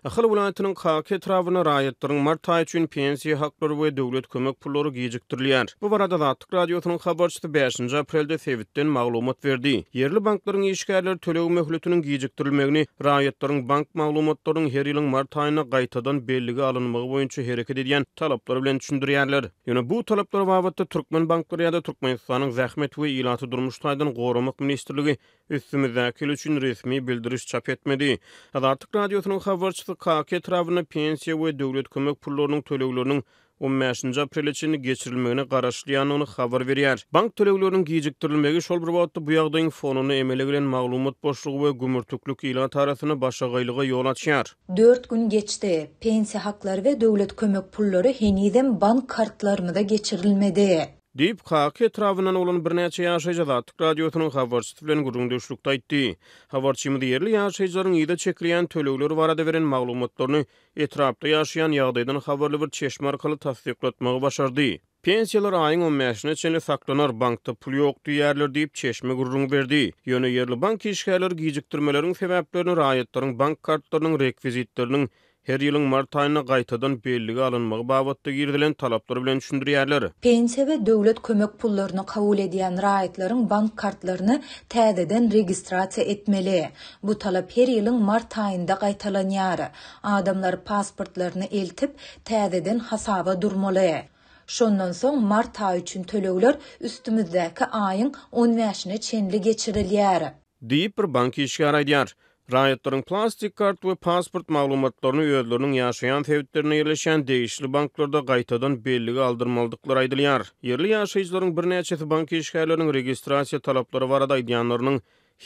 Ahıl vilayatynyň Kaki etrawyna raýatlaryň mart aýy üçin pensiýa haklary we döwlet kömek pullary gijikdirilýär. Bu barada Zatlyk radiosynyň habarçysy 5 aprelde Sewitden maglumat berdi. Yerli banklaryň işgärleri tölew möhletiniň gijikdirilmegini raýatlaryň bank maglumatlarynyň her ýylyň mart aýyna gaýtadan belligi alynmagy boýunça hereket edýän talaplary bilen düşündirýärler. Ýöne bu talaplara babatda Türkmen banklary ýa-da Türkmenistanyň zähmet we ýylaty durmuşlarydan goramak ministrligi üstümizde üçün resmi bildiriş çap etmedi. Zatlyk radiosynyň habarçysy Kaki etrawyna pensiýa we döwlet kömek pullarynyň төлewleriniň 15 aprel üçin geçirilmegine garaşlýanyny habar berýär. Bank төлewleriniň gijikdirilmegi şol bir wagtda bu ýagdaýyň fonuny emele gelen maglumat boşlugy we gümürtüklük ýylat arasyny başagaýlyga ýol açýar. 4 gün geçti. Pensiya hakları ve döwlet kömek pullary henüzem bank kartlarymyza geçirilmedi. Diýip Kaki etrawynyň olan bir näçe ýaşaýjy Zatlyk radiosynyň habarçysy bilen gurulmuşlukda aýtdy. Habarçymyzy yerli ýaşaýjylaryň ýyda çekilýän tölewleri barada beren maglumatlaryny etrapda ýaşaýan ýagdaýdan habarly bir çeşme arkaly tasdiklatmagy başardy. Pensiyalar aýyň 15-ne çenli saklanar, bankda pul ýok diýerler diýip çeşme gurrun berdi. Ýöne yerli bank işgärleri gijikdirmeleriň sebäplerini raýatlaryň bank kartlarynyň rekvizitleriniň her ýylyň mart aýyna gaýtadan belligi alynmagy babatda girilen talaplar bilen düşündirýärler. Pensiya we döwlet kömek pullaryny kabul edýän raýatlaryň bank kartlaryny täzeden registrasiýa etmeli. Bu talap her ýylyň mart aýynda gaýtalanýar. Adamlar pasportlaryny eltip täzeden hasaba durmaly. Şondan soň mart aýy üçin төлewler üstümizdäki aýyň 15-ne çenli geçirilýär. Diýip bir bank işgär aýdýar. Raýatlaryň plastik kart we pasport maglumatlaryny özleriniň ýaşaýan sebäplerine ýerleşen değişli banklarda gaýtadan belligi aldyrmaldyklary aýdylýar. Yerli ýaşaýjylaryň bir näçesi bank işgärleriniň registrasiýa talaplary barada aýdýanlarynyň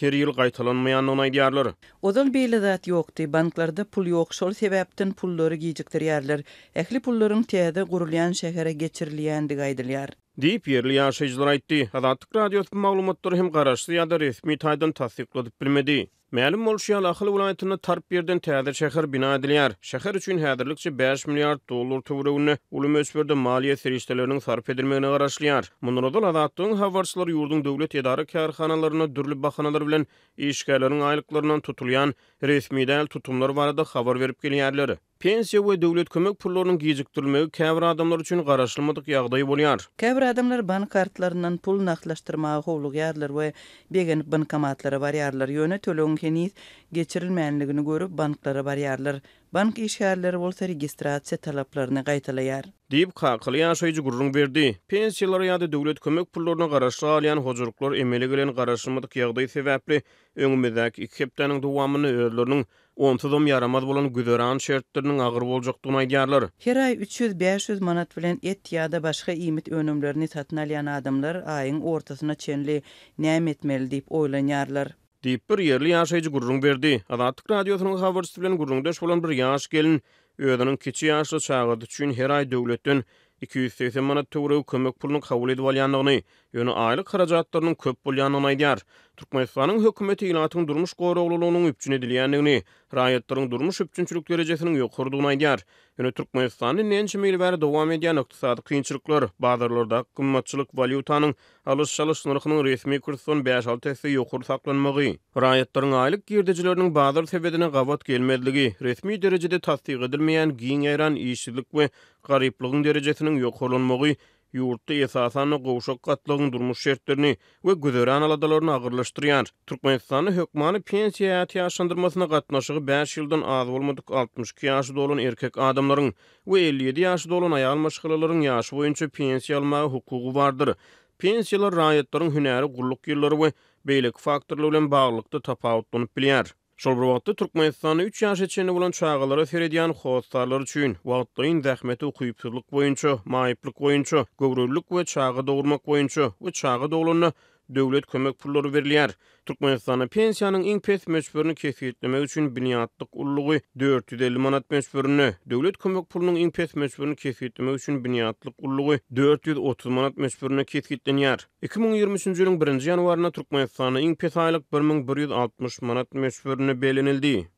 her ýyl gaýtalanmaýanyny aýdýarlar. Odal beýle zat ýokdy, banklarda pul ýok, şol sebäpden pullary gijikdirýärler. Ähli pullaryň täze gurulýan şähere geçirilýändigi aýdylýar. Diýip yerli ýaşaýjylar aýtdy. Zatlyk radiosynyň maglumatlary hem garaşly ýa-da resmi taýdan tasdikladyp bilmedi. Ma'lum bolşýar Ahly vilayatyna tarp berden täze şäher bina edilýär. Şäher üçin häzirlikçe 5 milliard dollar töweregini uly möçberde maliýe serişdeleriniň sarf edilmegine garaşlýar. Mundan azatlygyň habarçylary ýurdun döwlet edara karhanalarına dürli bahanalar bilen işgärleriň aýlyklaryndan tutulýan resmi däl tutumlar barada habar berip gelýärler. Pensiya we döwlet kömek pullarynyň gijikdirilmegi käbir adamlar üçin garaşlamadyk ýagdaý bolýar. Käbir adamlar bank kartlaryndan pul naklaşdyrmagy howlugýarlar we begen bankomatlara barýarlar. Ýöne tölegiň heniz geçirilmänligini görüp banklara barýarlar. Bank işgärleri bolsa registrasiýa talaplaryny gaýtalaýar. Diýip kakly ýaşaýjy gurrun berdi. Pensiýalara ýa-da döwlet kömek pullaryna garaşly alýan hojurluklar emele gelen garaşlamadyk ýagdaý sebäpli öňümizdäki 2 hepdeniň dowamyny özleriniň ontudum yaramaz bolan güzöran şertleriniň agyr boljakdygyny aýdýarlar. Her aý 300-500 manat bilen et ýa-da başga iýmit önümlerini satyn alýan adamlar aýyň ortasyna çenli näme etmeli diýip oýlanýarlar. Diýip bir yerli ýaşaýjy gurrun berdi. Zatlyk radiosynyň habarçysy bilen gurrundaş bolan bir ýaş gelin özüniň kiçi ýaşly çagydy üçin her aý döwletden 280 manat töwereg kömek puluny kabul edip alýanlygyny, ýöne aýlyk harajatlarynyň köp bolýanyny aýdýar. Türkmenistanyň hökümeti ýylatyň durmuş goraglygynyň üpçün edilýändigini, raýatlaryň durmuş üpçünçilik derejesiniň ýokurlygyny aýdýar. Ýöne Türkmenistanyň näçe mil bäri dowam edýän ykdysady kynçylyklar, bazarlarda kymmatçylyk valyutanyň alys-çalys narhynyň resmi kursyň 5-6 hesse ýokary saklanmagy, raýatlaryň aýlyk girdijileriniň bazar sebedine gawat gelmedligi, resmi derejede tasdik edilmeýän giň ýaran işçilik we garyplygyň derejesiniň ýokurlanmagy, ýurtda esasan gowşak gatlygyň durmuş şertlerini we güzöran aladalaryny agyrlaşdyrýar. Türkmenistanyň hökmany pensiýa ýaşandyrmasyna gatnaşygy 5 ýyldan az bolmadyk 62 ýaşy dolan erkek adamlaryň we 57 ýaşy dolan aýal maşgalalaryň ýaşy boýunça pensiýa almagy hukugy bardyr. Pensiýalar raýatlaryň hünäri gulluk ýyllary we beýleki faktorlar bilen baglykda tapawutlanyp bilýär. Şol bir wagtda Türkmenistanyň 3 ýaşa çenli bolan çagalara seredýän howstarlar üçin wagtlaryň zähmeti ukypsuzlyk boýunça, maýyplyk boýunça, göwrüllik we çaga dowurmak boýunça we çaga dowulanyna döwlet kömek pullary berilýär. Türkmenistanyň pensiýanyň iň pes möçberini kesiplemek üçin biniatlyk ullugy 450 manat möçberini, döwlet kömek pulunyň iň pes möçberini kesiplemek üçin biniatlyk ullugy 430 manat möçberini kesiplenýär. 2023-nji ýylyň 1-nji ýanwaryna Türkmenistanyň iň pes aýlyk 1160 manat möçberini belenildi.